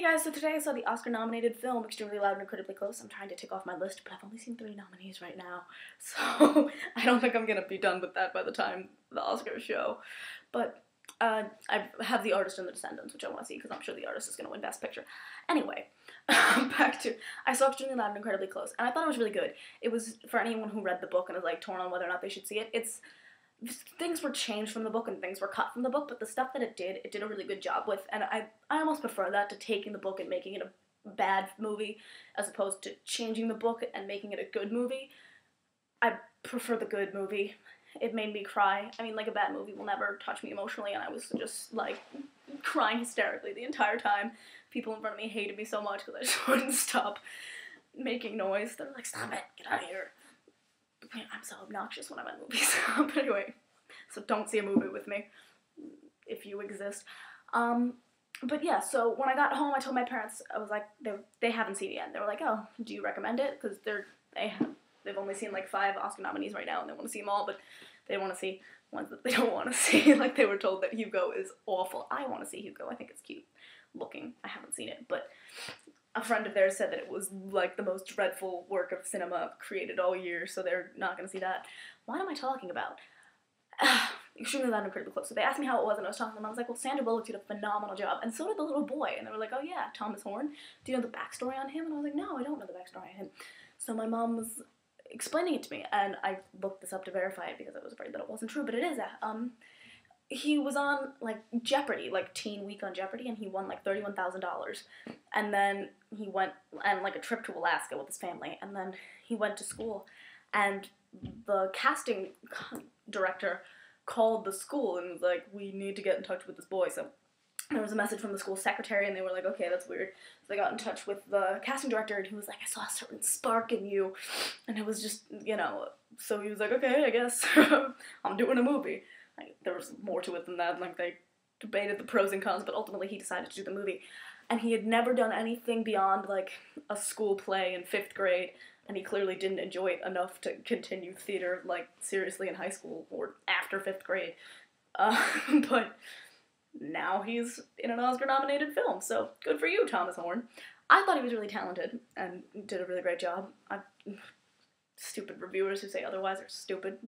Hey guys, so today I saw the Oscar-nominated film Extremely Loud and Incredibly Close. I'm trying to tick off my list, but I've only seen 3 nominees right now, so I don't think I'm gonna be done with that by the time the Oscars show. But I have The Artist and the Descendants, which I want to see because I'm sure The Artist is gonna win Best Picture. Anyway, I saw Extremely Loud and Incredibly Close, and I thought it was really good. It was for anyone who read the book and is like torn on whether or not they should see it. Things were changed from the book and things were cut from the book, but the stuff that it did a really good job with, and I almost prefer that to taking the book and making it a bad movie as opposed to changing the book and making it a good movie. I prefer the good movie. It made me cry. I mean, like, a bad movie will never touch me emotionally, and I was just, like, crying hysterically the entire time. People in front of me hated me so much because I just wouldn't stop making noise. They're like, stop it, get out of here. I'm so obnoxious when I'm at movies. But anyway, so don't see a movie with me, if you exist. But yeah, so when I got home, I told my parents, I was like, they haven't seen it yet. They were like, oh, do you recommend it? Because they've only seen like 5 Oscar nominees right now, and they want to see them all, but they want to see ones that they don't want to see. Like, they were told that Hugo is awful. I want to see Hugo. I think it's cute looking. I haven't seen it, but a friend of theirs said that it was, like, the most dreadful work of cinema created all year, so they're not going to see that. What am I talking about? Extremely Loud and Incredibly Close. So they asked me how it was, and I was talking to them. I was like, well, Sandra Bullock did a phenomenal job, and so did the little boy. And they were like, oh yeah, Thomas Horn. Do you know the backstory on him? And I was like, no, I don't know the backstory on him. So my mom was explaining it to me, and I looked this up to verify it because I was afraid that it wasn't true, but it is. He was on, like, Jeopardy, like, Teen Week on Jeopardy, and he won, like, $31,000. And then he went on, like, a trip to Alaska with his family, and then he went to school, and the casting director called the school and was like, we need to get in touch with this boy. So there was a message from the school secretary, and they were like, okay, that's weird. So they got in touch with the casting director, and he was like, I saw a certain spark in you. And it was just, you know, so he was like, okay, I guess I'm doing a movie. Like, there was more to it than that. Like, they debated the pros and cons, but ultimately he decided to do the movie. And he had never done anything beyond, like, a school play in 5th grade, and he clearly didn't enjoy it enough to continue theater, like, seriously in high school or after 5th grade. But now he's in an Oscar-nominated film, so good for you, Thomas Horn. I thought he was really talented and did a really great job. Stupid reviewers who say otherwise are stupid.